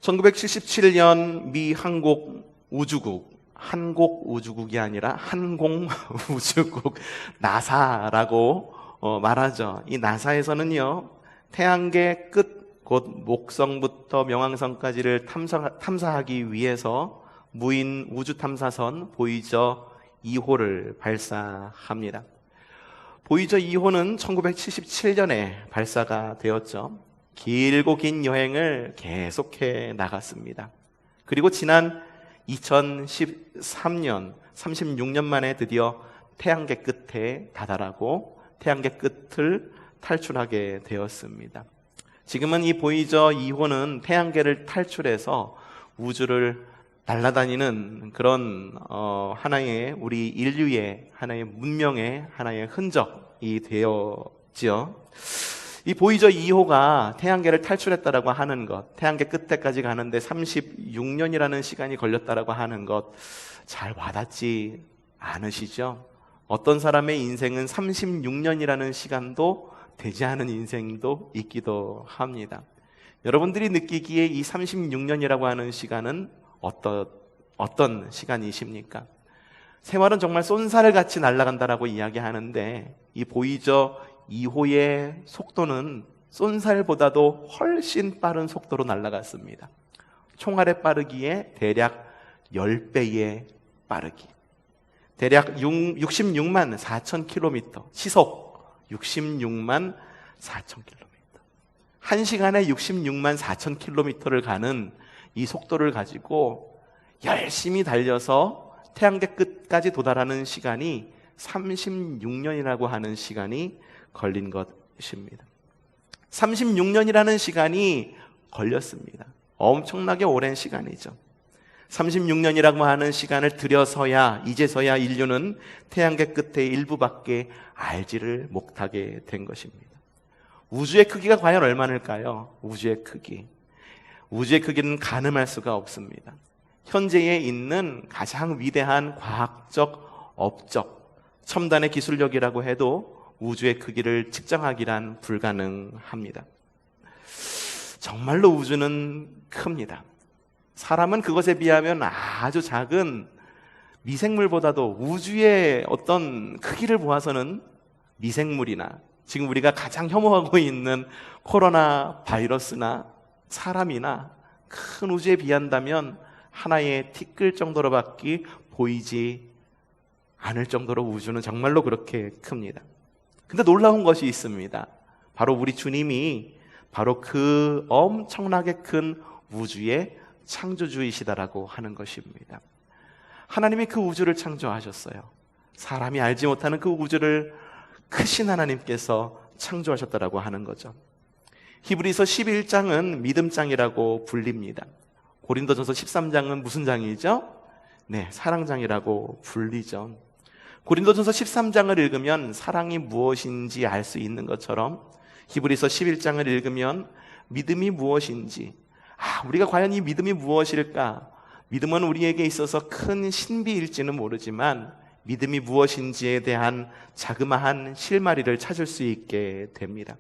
1977년 미 한국우주국이 아니라 항공우주국 나사라고 말하죠. 이 나사에서는요, 태양계 끝 곧 목성부터 명왕성까지를 탐사하기 위해서 무인 우주탐사선 보이저 2호를 발사합니다. 보이저 2호는 1977년에 발사가 되었죠. 길고 긴 여행을 계속해 나갔습니다. 그리고 지난 2013년, 36년 만에 드디어 태양계 끝에 다다라고 태양계 끝을 탈출하게 되었습니다. 지금은 이 보이저 2호는 태양계를 탈출해서 우주를 날아다니는 그런 하나의 우리 인류의 하나의 문명의 하나의 흔적이 되었지요. 이 보이저 2호가 태양계를 탈출했다라고 하는 것, 태양계 끝에까지 가는데 36년이라는 시간이 걸렸다라고 하는 것, 잘 와닿지 않으시죠? 어떤 사람의 인생은 36년이라는 시간도 되지 않은 인생도 있기도 합니다. 여러분들이 느끼기에 이 36년이라고 하는 시간은 어떤 시간이십니까? 세월은 정말 쏜살을 같이 날아간다라고 이야기하는데 이 보이저 2호의 속도는 쏜살보다도 훨씬 빠른 속도로 날아갔습니다. 총알의 빠르기에 대략 10배의 빠르기. 대략 66만 4천 킬로미터, 시속 66만 4천 킬로미터. 1시간에 66만 4천 킬로미터를 가는 이 속도를 가지고 열심히 달려서 태양계 끝까지 도달하는 시간이 36년이라고 하는 시간이 걸린 것입니다. 36년이라는 시간이 걸렸습니다. 엄청나게 오랜 시간이죠. 36년이라고 하는 시간을 들여서야 이제서야 인류는 태양계 끝의 일부밖에 알지를 못하게 된 것입니다. 우주의 크기가 과연 얼마일까요? 우주의 크기는 가늠할 수가 없습니다. 현재에 있는 가장 위대한 과학적 업적, 첨단의 기술력이라고 해도 우주의 크기를 측정하기란 불가능합니다. 정말로 우주는 큽니다. 사람은 그것에 비하면 아주 작은 미생물보다도 우주의 어떤 크기를 보아서는 미생물이나 지금 우리가 가장 혐오하고 있는 코로나 바이러스나 사람이나 큰 우주에 비한다면 하나의 티끌 정도로밖에 보이지 않을 정도로 우주는 정말로 그렇게 큽니다. 근데 놀라운 것이 있습니다. 바로 우리 주님이 바로 그 엄청나게 큰 우주의 창조주이시다라고 하는 것입니다. 하나님이 그 우주를 창조하셨어요. 사람이 알지 못하는 그 우주를 크신 하나님께서 창조하셨다라고 하는 거죠. 히브리서 11장은 믿음장이라고 불립니다. 고린도전서 13장은 무슨 장이죠? 네, 사랑장이라고 불리죠. 고린도전서 13장을 읽으면 사랑이 무엇인지 알 수 있는 것처럼 히브리서 11장을 읽으면 믿음이 무엇인지, 우리가 과연 이 믿음이 무엇일까? 믿음은 우리에게 있어서 큰 신비일지는 모르지만 믿음이 무엇인지에 대한 자그마한 실마리를 찾을 수 있게 됩니다.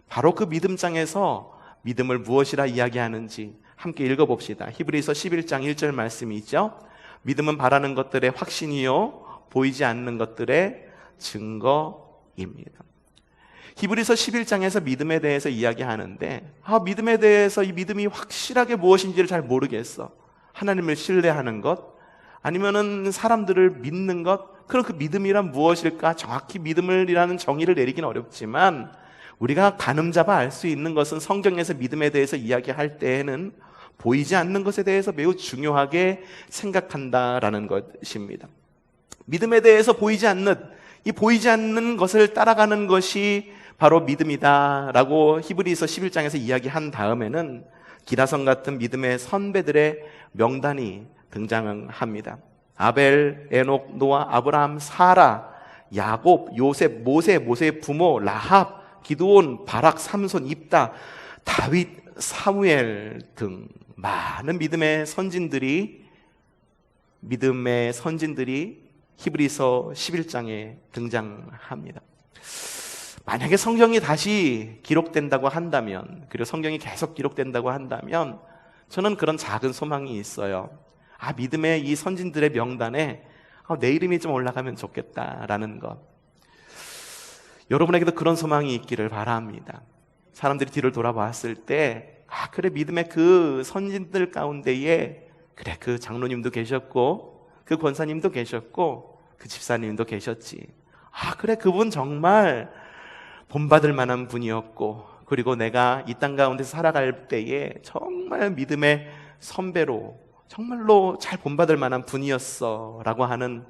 바로 그 믿음장에서 믿음을 무엇이라 이야기하는지 함께 읽어봅시다. 히브리서 11장 1절 말씀이 있죠. 믿음은 바라는 것들의 확신이요 보이지 않는 것들의 증거입니다. 히브리서 11장에서 믿음에 대해서 이야기하는데 믿음에 대해서 이 믿음이 확실하게 무엇인지를 잘 모르겠어. 하나님을 신뢰하는 것 아니면은 사람들을 믿는 것, 그럼 그 믿음이란 무엇일까? 정확히 믿음이라는 정의를 내리기는 어렵지만 우리가 가늠잡아 알 수 있는 것은 성경에서 믿음에 대해서 이야기할 때에는 보이지 않는 것에 대해서 매우 중요하게 생각한다라는 것입니다. 믿음에 대해서 보이지 않는 것을 따라가는 것이 바로 믿음이다라고 히브리서 11장에서 이야기한 다음에는 기라성 같은 믿음의 선배들의 명단이 등장합니다. 아벨, 에녹, 노아, 아브라함, 사라, 야곱, 요셉, 모세의 부모, 라합, 기드온, 바락, 삼손, 입다, 다윗, 사무엘 등 많은 믿음의 선진들이 히브리서 11장에 등장합니다. 만약에 성경이 다시 기록된다고 한다면, 그리고 성경이 계속 기록된다고 한다면 저는 그런 작은 소망이 있어요. 믿음의 이 선진들의 명단에 내 이름이 좀 올라가면 좋겠다라는 것. 여러분에게도 그런 소망이 있기를 바랍니다. 사람들이 뒤를 돌아봤을 때 그래, 믿음의 그 선진들 가운데에 그래, 그 장로님도 계셨고 그 권사님도 계셨고 그 집사님도 계셨지. 그래, 그분 정말 본받을 만한 분이었고, 그리고 내가 이 땅 가운데서 살아갈 때에 정말 믿음의 선배로 정말로 잘 본받을 만한 분이었어 라고 하는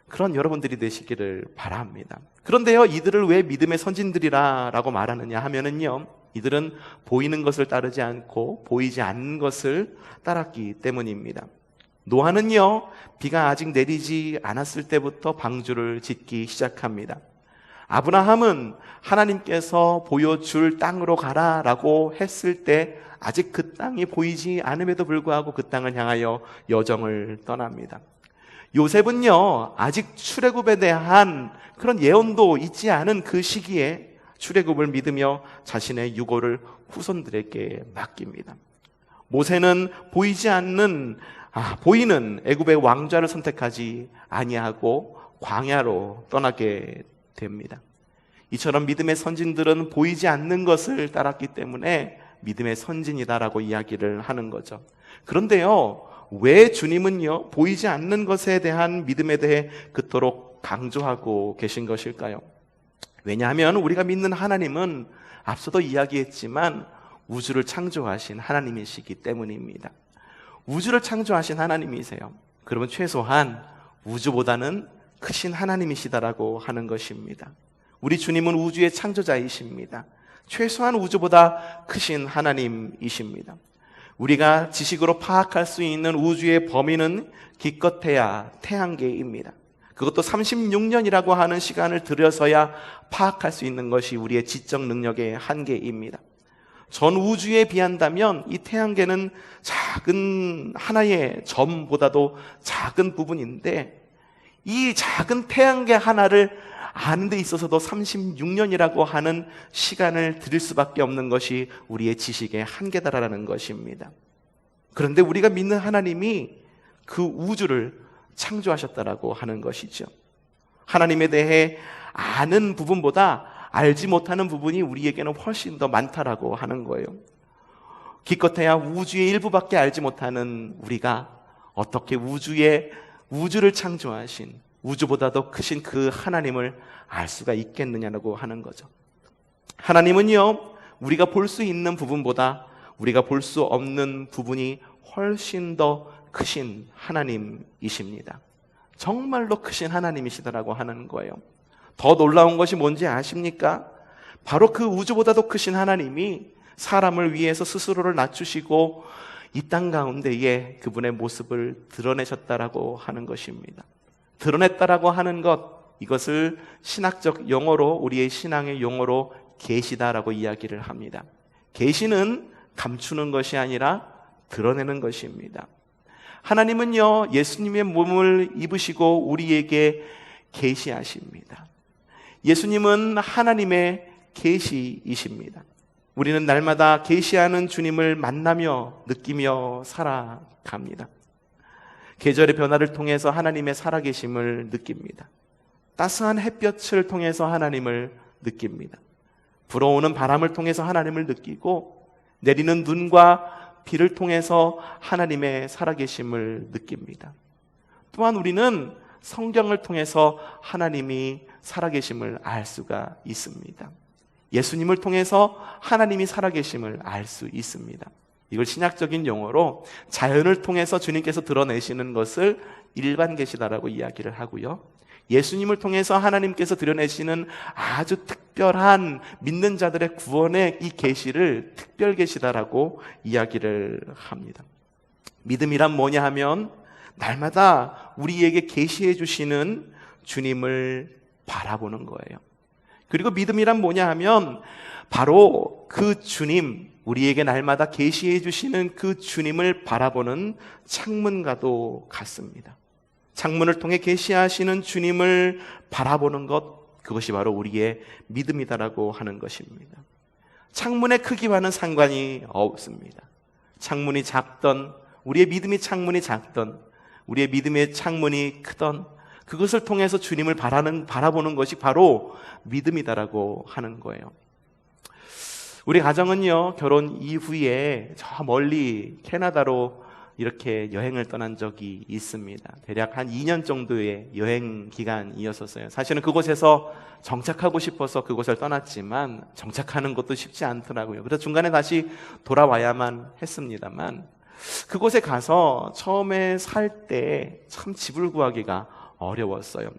그런 여러분들이 되시기를 바랍니다. 그런데요, 이들을 왜 믿음의 선진들이라 라고 말하느냐 하면은요, 이들은 보이는 것을 따르지 않고 보이지 않는 것을 따랐기 때문입니다. 노아는요, 비가 아직 내리지 않았을 때부터 방주를 짓기 시작합니다. 아브라함은 하나님께서 보여줄 땅으로 가라라고 했을 때 아직 그 땅이 보이지 않음에도 불구하고 그 땅을 향하여 여정을 떠납니다. 요셉은요, 아직 출애굽에 대한 그런 예언도 있지 않은 그 시기에 출애굽을 믿으며 자신의 유고를 후손들에게 맡깁니다. 모세는 보이지 않는 보이는 애굽의 왕좌를 선택하지 아니하고 광야로 떠나게 됩니다. 이처럼 믿음의 선진들은 보이지 않는 것을 따랐기 때문에 믿음의 선진이다라고 이야기를 하는 거죠. 그런데요, 왜 주님은요, 보이지 않는 것에 대한 믿음에 대해 그토록 강조하고 계신 것일까요? 왜냐하면 우리가 믿는 하나님은 앞서도 이야기했지만 우주를 창조하신 하나님이시기 때문입니다. 우주를 창조하신 하나님이세요. 그러면 최소한 우주보다는 크신 하나님이시다라고 하는 것입니다. 우리 주님은 우주의 창조자이십니다. 최소한 우주보다 크신 하나님이십니다. 우리가 지식으로 파악할 수 있는 우주의 범위는 기껏해야 태양계입니다. 그것도 36년이라고 하는 시간을 들여서야 파악할 수 있는 것이 우리의 지적 능력의 한계입니다. 전 우주에 비한다면 이 태양계는 작은 하나의 점보다도 작은 부분인데, 이 작은 태양계 하나를 아는 데 있어서도 36년이라고 하는 시간을 들일 수밖에 없는 것이 우리의 지식의 한계다라는 것입니다. 그런데 우리가 믿는 하나님이 그 우주를 창조하셨다라고 하는 것이죠. 하나님에 대해 아는 부분보다 알지 못하는 부분이 우리에게는 훨씬 더 많다라고 하는 거예요. 기껏해야 우주의 일부밖에 알지 못하는 우리가 어떻게 우주를 창조하신, 우주보다도 크신 그 하나님을 알 수가 있겠느냐고 하는 거죠. 하나님은요, 우리가 볼 수 있는 부분보다 우리가 볼 수 없는 부분이 훨씬 더 크신 하나님이십니다. 정말로 크신 하나님이시다라고 하는 거예요. 더 놀라운 것이 뭔지 아십니까? 바로 그 우주보다도 크신 하나님이 사람을 위해서 스스로를 낮추시고 이 땅 가운데에 그분의 모습을 드러내셨다라고 하는 것입니다. 드러냈다라고 하는 것, 이것을 신학적 용어로, 우리의 신앙의 용어로 계시다라고 이야기를 합니다. 계시는 감추는 것이 아니라 드러내는 것입니다. 하나님은요, 예수님의 몸을 입으시고 우리에게 계시하십니다. 예수님은 하나님의 계시이십니다. 우리는 날마다 계시하는 주님을 만나며 느끼며 살아갑니다. 계절의 변화를 통해서 하나님의 살아계심을 느낍니다. 따스한 햇볕을 통해서 하나님을 느낍니다. 불어오는 바람을 통해서 하나님을 느끼고, 내리는 눈과 비를 통해서 하나님의 살아계심을 느낍니다. 또한 우리는 성경을 통해서 하나님이 살아계심을 알 수가 있습니다. 예수님을 통해서 하나님이 살아계심을 알 수 있습니다. 이걸 신약적인 용어로 자연을 통해서 주님께서 드러내시는 것을 일반 계시다라고 이야기를 하고요, 예수님을 통해서 하나님께서 드러내시는 아주 특별한 믿는 자들의 구원의 이 계시를 특별 계시다라고 이야기를 합니다. 믿음이란 뭐냐 하면 날마다 우리에게 계시해 주시는 주님을 바라보는 거예요. 그리고 믿음이란 뭐냐 하면 바로 그 주님, 우리에게 날마다 계시해 주시는 그 주님을 바라보는 창문과도 같습니다. 창문을 통해 계시하시는 주님을 바라보는 것, 그것이 바로 우리의 믿음이다라고 하는 것입니다. 창문의 크기와는 상관이 없습니다. 창문이 작던, 우리의 믿음이 창문이 작던, 우리의 믿음의 창문이 크던, 그것을 통해서 주님을 바라보는 것이 바로 믿음이다라고 하는 거예요. 우리 가정은요, 결혼 이후에 저 멀리 캐나다로 이렇게 여행을 떠난 적이 있습니다. 대략 한 2년 정도의 여행 기간이었었어요. 사실은 그곳에서 정착하고 싶어서 그곳을 떠났지만 정착하는 것도 쉽지 않더라고요. 그래서 중간에 다시 돌아와야만 했습니다만, 그곳에 가서 처음에 살 때 참 집을 구하기가 어려웠어요.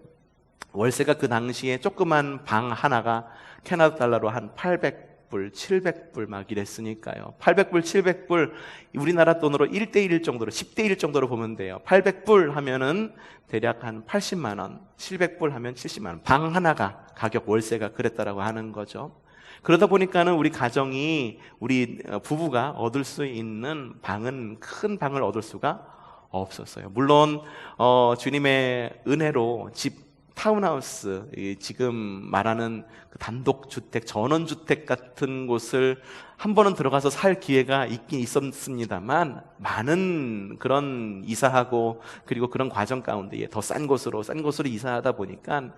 월세가 그 당시에 조그만 방 하나가 캐나다 달러로 한 800불, 700불 막 이랬으니까요. 800불, 700불, 우리나라 돈으로 1대1 정도로, 10대1 정도로 보면 돼요. 800불 하면은 대략 한 80만 원, 700불 하면 70만 원. 방 하나가 가격 월세가 그랬다라고 하는 거죠. 그러다 보니까는 우리 가정이, 우리 부부가 얻을 수 있는 방은 큰 방을 얻을 수가 없었어요. 물론 주님의 은혜로 집, 타운하우스, 지금 말하는 그 단독주택, 전원주택 같은 곳을 한 번은 들어가서 살 기회가 있긴 있었습니다만, 많은 그런 이사하고 그리고 그런 과정 가운데에 더 싼 곳으로 이사하다 보니까,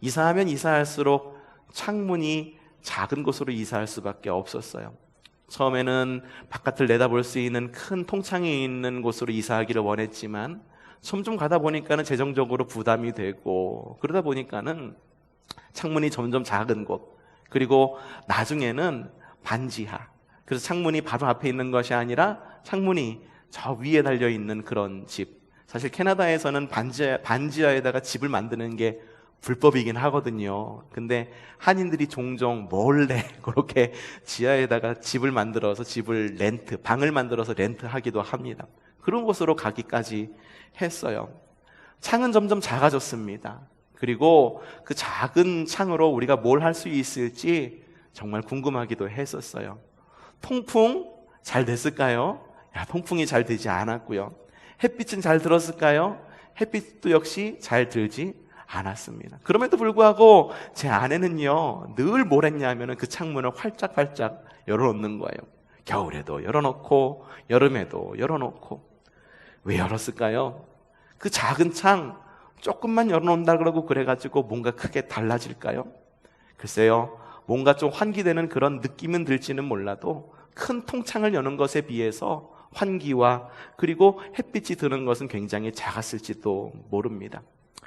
이사하면 이사할수록 창문이 작은 곳으로 이사할 수밖에 없었어요. 처음에는 바깥을 내다볼 수 있는 큰 통창이 있는 곳으로 이사하기를 원했지만, 점점 가다 보니까는 재정적으로 부담이 되고, 그러다 보니까는 창문이 점점 작은 곳, 그리고 나중에는 반지하, 그래서 창문이 바로 앞에 있는 것이 아니라 창문이 저 위에 달려 있는 그런 집. 사실 캐나다에서는 반지하에다가 집을 만드는 게 불법이긴 하거든요. 근데 한인들이 종종 몰래 그렇게 지하에다가 집을 만들어서 방을 만들어서 렌트하기도 합니다. 그런 곳으로 가기까지 했어요. 창은 점점 작아졌습니다. 그리고 그 작은 창으로 우리가 뭘 할 수 있을지 정말 궁금하기도 했었어요. 통풍 잘 됐을까요? 통풍이 잘 되지 않았고요. 햇빛은 잘 들었을까요? 햇빛도 역시 잘 들지 않았습니다. 그럼에도 불구하고 제 아내는요, 늘 뭘 했냐면 그 창문을 활짝활짝 열어놓는 거예요. 겨울에도 열어놓고 여름에도 열어놓고. 왜 열었을까요? 그 작은 창 조금만 열어놓는다 그러고 그래가지고 뭔가 크게 달라질까요? 글쎄요, 뭔가 좀 환기되는 그런 느낌은 들지는 몰라도 큰 통창을 여는 것에 비해서 환기와 그리고 햇빛이 드는 것은 굉장히 작았을지도 모릅니다.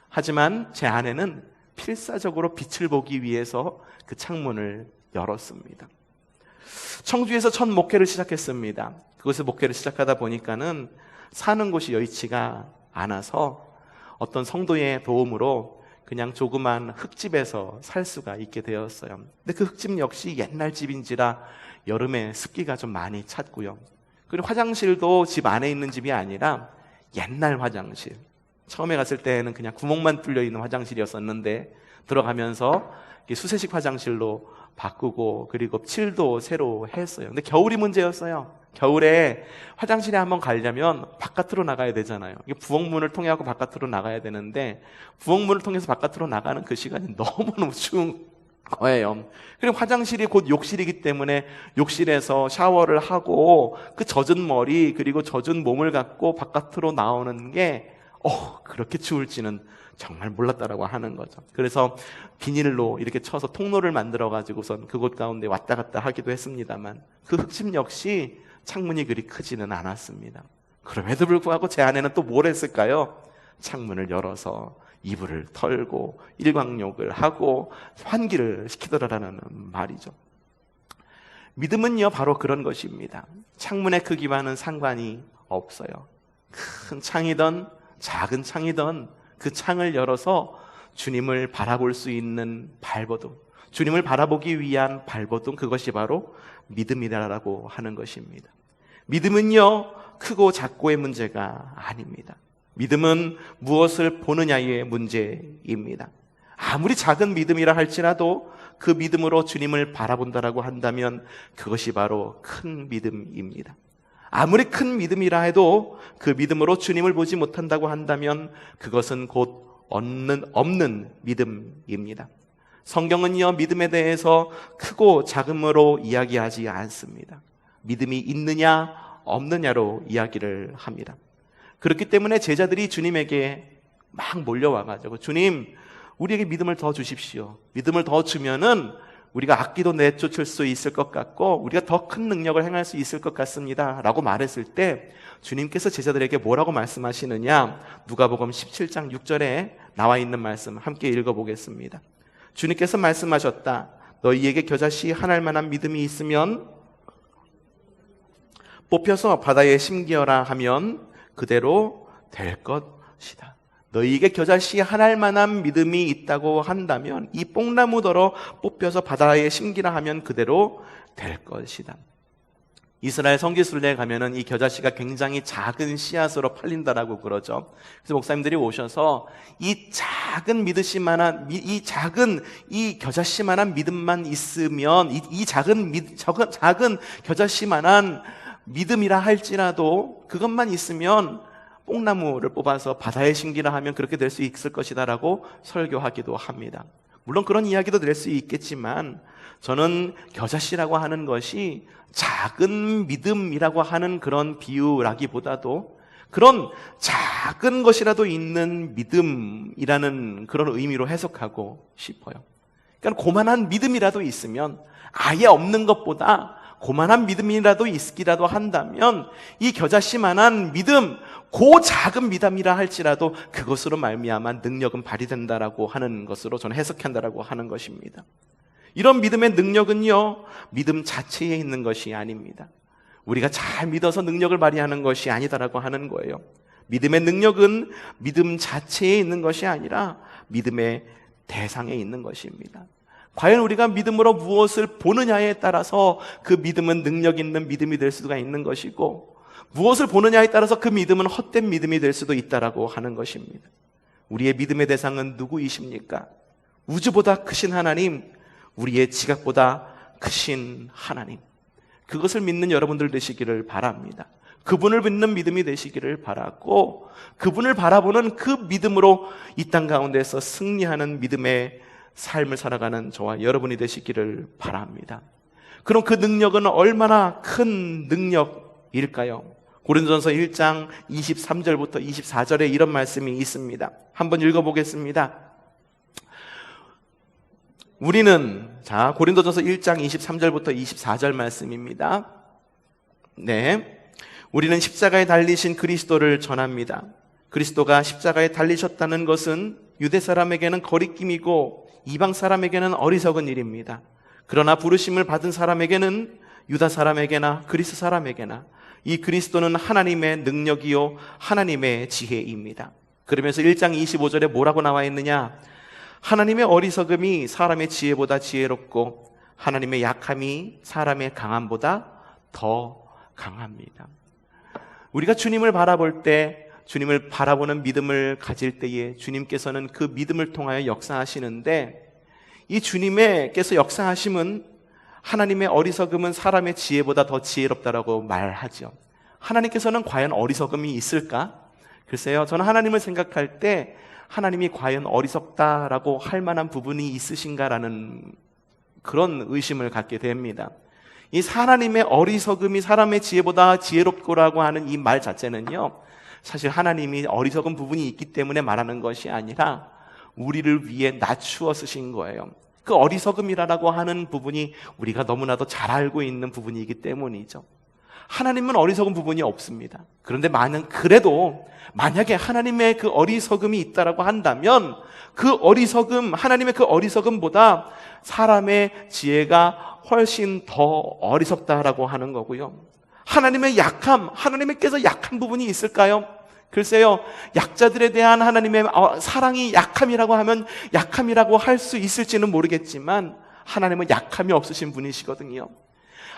하지만 제 아내는 필사적으로 빛을 보기 위해서 그 창문을 열었습니다. 청주에서 첫 목회를 시작했습니다. 그곳에서 목회를 시작하다 보니까는 사는 곳이 여의치가 않아서 어떤 성도의 도움으로 그냥 조그만 흙집에서 살 수가 있게 되었어요. 근데 그 흙집 역시 옛날 집인지라 여름에 습기가 좀 많이 찼고요. 그리고 화장실도 집 안에 있는 집이 아니라 옛날 화장실. 처음에 갔을 때는 그냥 구멍만 뚫려 있는 화장실이었었는데, 들어가면서 수세식 화장실로 바꾸고 그리고 칠도 새로 했어요. 근데 겨울이 문제였어요. 겨울에 화장실에 한번 가려면 바깥으로 나가야 되잖아요. 부엌문을 통해 하고 바깥으로 나가야 되는데, 부엌문을 통해서 바깥으로 나가는 그 시간이 너무너무 추운 거예요. 그리고 화장실이 곧 욕실이기 때문에 욕실에서 샤워를 하고 그 젖은 머리 그리고 젖은 몸을 갖고 바깥으로 나오는 게 그렇게 추울지는 정말 몰랐다라고 하는 거죠. 그래서 비닐로 이렇게 쳐서 통로를 만들어 가지고선 그곳 가운데 왔다 갔다 하기도 했습니다만, 그 흙집 역시 창문이 그리 크지는 않았습니다. 그럼에도 불구하고 제 아내는 또 뭘 했을까요? 창문을 열어서 이불을 털고 일광욕을 하고 환기를 시키더라라는 말이죠. 믿음은요, 바로 그런 것입니다. 창문의 크기와는 상관이 없어요. 큰 창이든 작은 창이든 그 창을 열어서 주님을 바라볼 수 있는 발버둥, 주님을 바라보기 위한 발버둥, 그것이 바로 믿음이라고 하는 것입니다. 믿음은요, 크고 작고의 문제가 아닙니다. 믿음은 무엇을 보느냐의 문제입니다. 아무리 작은 믿음이라 할지라도 그 믿음으로 주님을 바라본다라고 한다면 그것이 바로 큰 믿음입니다. 아무리 큰 믿음이라 해도 그 믿음으로 주님을 보지 못한다고 한다면 그것은 곧 없는 믿음입니다. 성경은요, 믿음에 대해서 크고 작음으로 이야기하지 않습니다. 믿음이 있느냐 없느냐로 이야기를 합니다. 그렇기 때문에 제자들이 주님에게 막 몰려와가지고 주님, 우리에게 믿음을 더 주십시오. 믿음을 더 주면은 우리가 악기도 내쫓을 수 있을 것 같고 우리가 더 큰 능력을 행할 수 있을 것 같습니다 라고 말했을 때 주님께서 제자들에게 뭐라고 말씀하시느냐, 누가복음 17장 6절에 나와 있는 말씀 함께 읽어보겠습니다. 주님께서 말씀하셨다. 너희에게 겨자씨 하나일 만한 믿음이 있으면 뽑혀서 바다에 심기어라 하면 그대로 될 것이다. 너희에게 겨자씨 하나일 만한 믿음이 있다고 한다면 이 뽕나무더러 뽑혀서 바다에 심기라 하면 그대로 될 것이다. 이스라엘 성지순례에 가면은 이 겨자씨가 굉장히 작은 씨앗으로 팔린다라고 그러죠. 그래서 목사님들이 오셔서 이 작은 믿으시만한 이 겨자씨만한 믿음만 있으면 이 작은 겨자씨만한 믿음이라 할지라도 그것만 있으면 뽕나무를 뽑아서 바다에 심기라 하면 그렇게 될 수 있을 것이다 라고 설교하기도 합니다. 물론 그런 이야기도 될 수 있겠지만 저는 겨자씨라고 하는 것이 작은 믿음이라고 하는 그런 비유라기보다도 그런 작은 것이라도 있는 믿음이라는 그런 의미로 해석하고 싶어요. 그러니까 고만한 믿음이라도 있으면, 아예 없는 것보다 고만한 믿음이라도 있기라도 한다면 이 겨자씨만한 믿음, 그 작은 믿음이라 할지라도 그것으로 말미암아 능력은 발휘된다라고 하는 것으로 저는 해석한다라고 하는 것입니다. 이런 믿음의 능력은요, 믿음 자체에 있는 것이 아닙니다. 우리가 잘 믿어서 능력을 발휘하는 것이 아니다라고 하는 거예요. 믿음의 능력은 믿음 자체에 있는 것이 아니라 믿음의 대상에 있는 것입니다. 과연 우리가 믿음으로 무엇을 보느냐에 따라서 그 믿음은 능력 있는 믿음이 될 수가 있는 것이고, 무엇을 보느냐에 따라서 그 믿음은 헛된 믿음이 될 수도 있다라고 하는 것입니다. 우리의 믿음의 대상은 누구이십니까? 우주보다 크신 하나님, 우리의 지각보다 크신 하나님. 그것을 믿는 여러분들 되시기를 바랍니다. 그분을 믿는 믿음이 되시기를 바라고, 그분을 바라보는 그 믿음으로 이 땅 가운데서 승리하는 믿음의 삶을 살아가는 저와 여러분이 되시기를 바랍니다. 그럼 그 능력은 얼마나 큰 능력일까요? 고린도전서 1장 23절부터 24절에 이런 말씀이 있습니다. 한번 읽어보겠습니다. 고린도전서 1장 23절부터 24절 말씀입니다. 네, 우리는 십자가에 달리신 그리스도를 전합니다. 그리스도가 십자가에 달리셨다는 것은 유대 사람에게는 거리낌이고 이방 사람에게는 어리석은 일입니다. 그러나 부르심을 받은 사람에게는, 유다 사람에게나 그리스 사람에게나 이 그리스도는 하나님의 능력이요 하나님의 지혜입니다. 그러면서 1장 25절에 뭐라고 나와 있느냐? 하나님의 어리석음이 사람의 지혜보다 지혜롭고 하나님의 약함이 사람의 강함보다 더 강합니다. 우리가 주님을 바라볼 때, 주님을 바라보는 믿음을 가질 때에 주님께서는 그 믿음을 통하여 역사하시는데, 이 주님께서 역사하심은 하나님의 어리석음은 사람의 지혜보다 더 지혜롭다라고 말하죠. 하나님께서는 과연 어리석음이 있을까? 글쎄요, 저는 하나님을 생각할 때 하나님이 과연 어리석다라고 할 만한 부분이 있으신가라는 그런 의심을 갖게 됩니다. 이 하나님의 어리석음이 사람의 지혜보다 지혜롭고라고 하는 이 말 자체는요, 사실 하나님이 어리석은 부분이 있기 때문에 말하는 것이 아니라 우리를 위해 낮추어 쓰신 거예요. 그 어리석음이라고 하는 부분이 우리가 너무나도 잘 알고 있는 부분이기 때문이죠. 하나님은 어리석은 부분이 없습니다. 그런데 그래도 만약에 하나님의 그 어리석음이 있다라고 한다면 그 어리석음, 하나님의 그 어리석음보다 사람의 지혜가 훨씬 더 어리석다라고 하는 거고요. 하나님의 약함, 하나님께서 약한 부분이 있을까요? 글쎄요, 약자들에 대한 하나님의 사랑이 약함이라고 하면 약함이라고 할 수 있을지는 모르겠지만 하나님은 약함이 없으신 분이시거든요.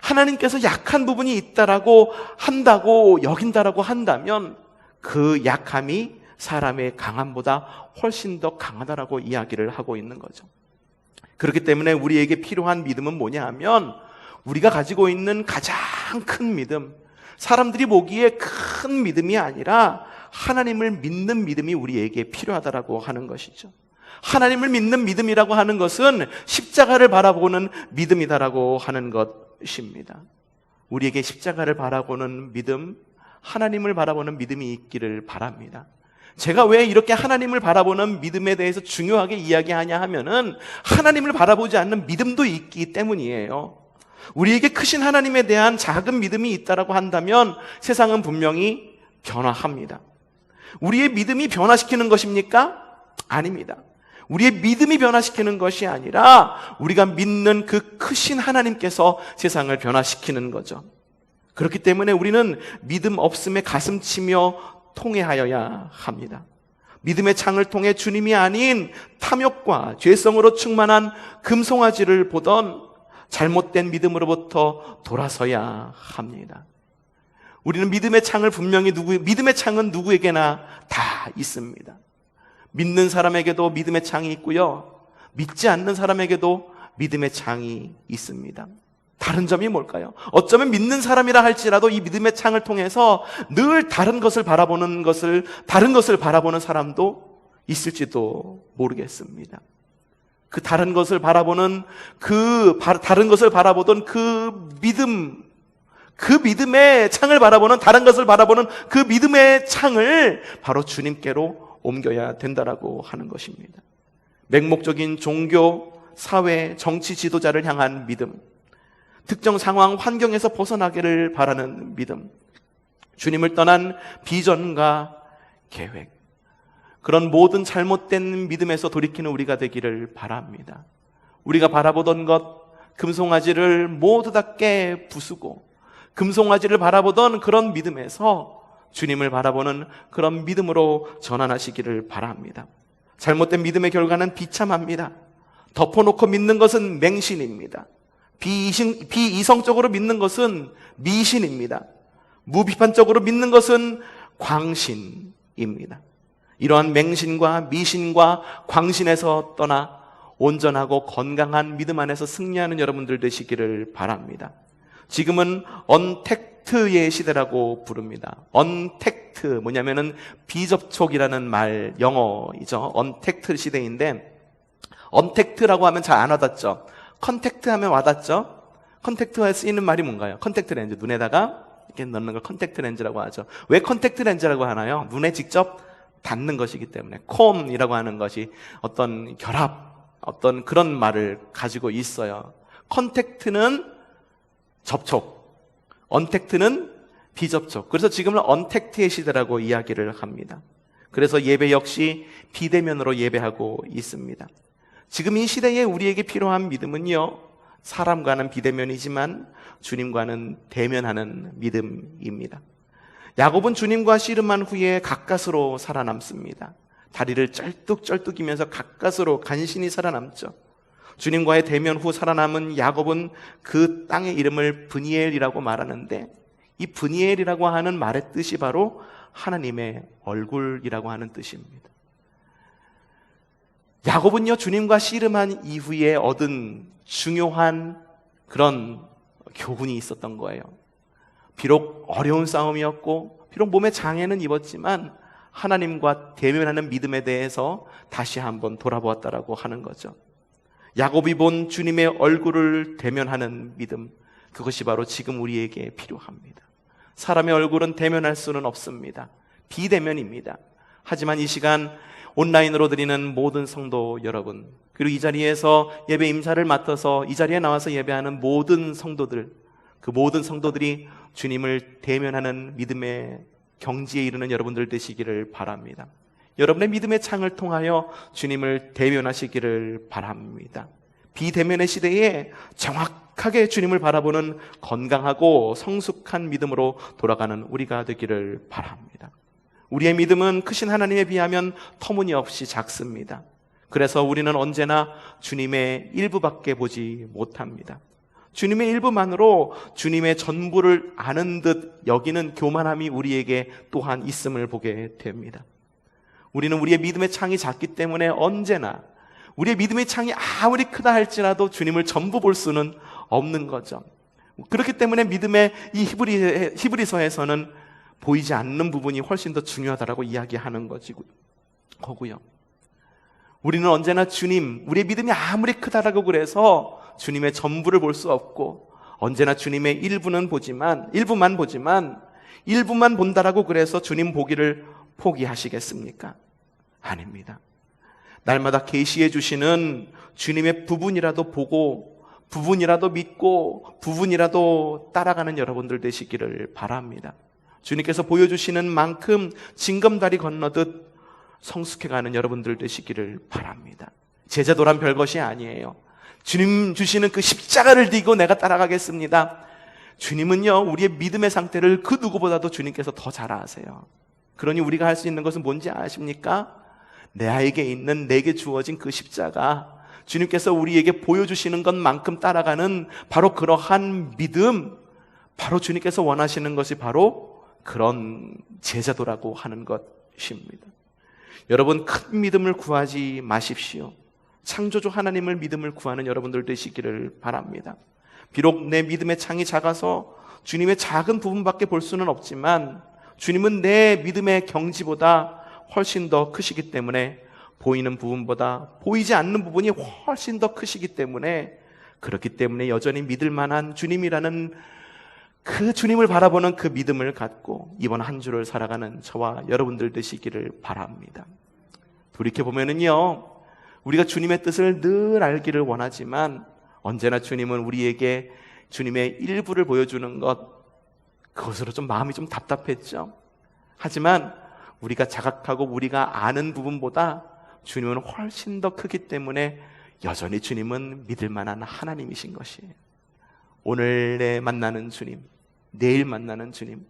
하나님께서 약한 부분이 있다라고 한다고 여긴다라고 한다면 그 약함이 사람의 강함보다 훨씬 더 강하다라고 이야기를 하고 있는 거죠. 그렇기 때문에 우리에게 필요한 믿음은 뭐냐 하면, 우리가 가지고 있는 가장 큰 믿음, 사람들이 보기에 큰 믿음이 아니라 하나님을 믿는 믿음이 우리에게 필요하다라고 하는 것이죠. 하나님을 믿는 믿음이라고 하는 것은 십자가를 바라보는 믿음이다라고 하는 것입니다. 우리에게 십자가를 바라보는 믿음, 하나님을 바라보는 믿음이 있기를 바랍니다. 제가 왜 이렇게 하나님을 바라보는 믿음에 대해서 중요하게 이야기하냐 하면은 하나님을 바라보지 않는 믿음도 있기 때문이에요. 우리에게 크신 하나님에 대한 작은 믿음이 있다라고 한다면 세상은 분명히 변화합니다. 우리의 믿음이 변화시키는 것입니까? 아닙니다. 우리의 믿음이 변화시키는 것이 아니라 우리가 믿는 그 크신 하나님께서 세상을 변화시키는 거죠. 그렇기 때문에 우리는 믿음 없음에 가슴치며 통회하여야 합니다. 믿음의 창을 통해 주님이 아닌 탐욕과 죄성으로 충만한 금송아지를 보던 잘못된 믿음으로부터 돌아서야 합니다. 우리는 믿음의 창을 분명히 믿음의 창은 누구에게나 다 있습니다. 믿는 사람에게도 믿음의 창이 있고요. 믿지 않는 사람에게도 믿음의 창이 있습니다. 다른 점이 뭘까요? 어쩌면 믿는 사람이라 할지라도 이 믿음의 창을 통해서 늘 다른 것을 바라보는 사람도 있을지도 모르겠습니다. 그 다른 것을 바라보던 그 믿음의 창을 바라보는 다른 것을 바라보는 그 믿음의 창을 바로 주님께로 옮겨야 된다라고 하는 것입니다. 맹목적인 종교, 사회, 정치 지도자를 향한 믿음, 특정 상황, 환경에서 벗어나기를 바라는 믿음, 주님을 떠난 비전과 계획, 그런 모든 잘못된 믿음에서 돌이키는 우리가 되기를 바랍니다. 우리가 바라보던 것, 금송아지를 모두 다 깨 부수고 금송아지를 바라보던 그런 믿음에서 주님을 바라보는 그런 믿음으로 전환하시기를 바랍니다. 잘못된 믿음의 결과는 비참합니다. 덮어놓고 믿는 것은 맹신입니다. 비이성적으로 믿는 것은 미신입니다. 무비판적으로 믿는 것은 광신입니다. 이러한 맹신과 미신과 광신에서 떠나 온전하고 건강한 믿음 안에서 승리하는 여러분들 되시기를 바랍니다. 지금은 언택트의 시대라고 부릅니다. 언택트, 뭐냐면은 비접촉이라는 말, 영어이죠. 언택트 시대인데, 언택트라고 하면 잘 안 와닿죠. 컨택트 하면 와닿죠. 컨택트에 쓰이는 말이 뭔가요? 컨택트 렌즈, 눈에다가 이렇게 넣는 걸 컨택트 렌즈라고 하죠. 왜 컨택트 렌즈라고 하나요? 눈에 직접 닿는 것이기 때문에. 콤이라고 하는 것이 어떤 결합, 어떤 그런 말을 가지고 있어요. 컨택트는 접촉, 언택트는 비접촉. 그래서 지금은 언택트의 시대라고 이야기를 합니다. 그래서 예배 역시 비대면으로 예배하고 있습니다. 지금 이 시대에 우리에게 필요한 믿음은요, 사람과는 비대면이지만 주님과는 대면하는 믿음입니다. 야곱은 주님과 씨름한 후에 가까스로 살아남습니다. 다리를 쩔뚝쩔뚝이면서 가까스로 간신히 살아남죠. 주님과의 대면 후 살아남은 야곱은 그 땅의 이름을 브니엘이라고 말하는데, 이 브니엘이라고 하는 말의 뜻이 바로 하나님의 얼굴이라고 하는 뜻입니다. 야곱은요, 주님과 씨름한 이후에 얻은 중요한 그런 교훈이 있었던 거예요. 비록 어려운 싸움이었고 비록 몸에 장애는 입었지만 하나님과 대면하는 믿음에 대해서 다시 한번 돌아보았다라고 하는 거죠. 야곱이 본 주님의 얼굴을 대면하는 믿음, 그것이 바로 지금 우리에게 필요합니다. 사람의 얼굴은 대면할 수는 없습니다. 비대면입니다. 하지만 이 시간 온라인으로 드리는 모든 성도 여러분, 그리고 이 자리에서 예배 임사를 맡아서 이 자리에 나와서 예배하는 모든 성도들, 그 모든 성도들이 주님을 대면하는 믿음의 경지에 이르는 여러분들 되시기를 바랍니다. 여러분의 믿음의 창을 통하여 주님을 대면하시기를 바랍니다. 비대면의 시대에 정확하게 주님을 바라보는 건강하고 성숙한 믿음으로 돌아가는 우리가 되기를 바랍니다. 우리의 믿음은 크신 하나님에 비하면 터무니없이 작습니다. 그래서 우리는 언제나 주님의 일부밖에 보지 못합니다. 주님의 일부만으로 주님의 전부를 아는 듯 여기는 교만함이 우리에게 또한 있음을 보게 됩니다. 우리는 우리의 믿음의 창이 작기 때문에 언제나 우리의 믿음의 창이 아무리 크다 할지라도 주님을 전부 볼 수는 없는 거죠. 그렇기 때문에 믿음의 이 히브리서에서는 보이지 않는 부분이 훨씬 더 중요하다라고 이야기하는 거고요. 우리는 언제나 주님, 우리의 믿음이 아무리 크다라고 그래서 주님의 전부를 볼 수 없고, 언제나 주님의 일부만 보지만 일부만 본다라고 그래서 주님 보기를 포기하시겠습니까? 아닙니다. 날마다 계시해 주시는 주님의 부분이라도 보고, 부분이라도 믿고, 부분이라도 따라가는 여러분들 되시기를 바랍니다. 주님께서 보여주시는 만큼 징검다리 건너듯 성숙해가는 여러분들 되시기를 바랍니다. 제자도란 별것이 아니에요. 주님 주시는 그 십자가를 지고 내가 따라가겠습니다. 주님은요, 우리의 믿음의 상태를 그 누구보다도 주님께서 더 잘 아세요. 그러니 우리가 할 수 있는 것은 뭔지 아십니까? 내게 있는, 내게 주어진 그 십자가, 주님께서 우리에게 보여주시는 것만큼 따라가는 바로 그러한 믿음, 바로 주님께서 원하시는 것이 바로 그런 제자도라고 하는 것입니다. 여러분, 큰 믿음을 구하지 마십시오. 창조주 하나님을 믿음을 구하는 여러분들 되시기를 바랍니다. 비록 내 믿음의 창이 작아서 주님의 작은 부분밖에 볼 수는 없지만 주님은 내 믿음의 경지보다 훨씬 더 크시기 때문에, 보이는 부분보다 보이지 않는 부분이 훨씬 더 크시기 때문에, 그렇기 때문에 여전히 믿을 만한 주님이라는 그 주님을 바라보는 그 믿음을 갖고 이번 한 주를 살아가는 저와 여러분들 되시기를 바랍니다. 돌이켜보면은요, 우리가 주님의 뜻을 늘 알기를 원하지만 언제나 주님은 우리에게 주님의 일부를 보여주는 것, 그것으로 좀 마음이 좀 답답했죠. 하지만 우리가 자각하고 우리가 아는 부분보다 주님은 훨씬 더 크기 때문에 여전히 주님은 믿을 만한 하나님이신 것이에요. 오늘 만나는 주님, 내일 만나는 주님,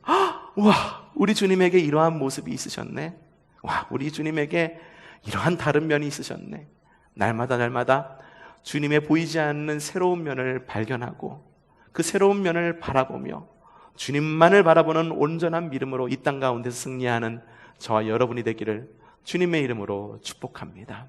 와, 우리 주님에게 이러한 모습이 있으셨네. 와, 우리 주님에게 이러한 다른 면이 있으셨네. 날마다 주님의 보이지 않는 새로운 면을 발견하고 그 새로운 면을 바라보며 주님만을 바라보는 온전한 믿음으로 이 땅 가운데서 승리하는 저와 여러분이 되기를 주님의 이름으로 축복합니다.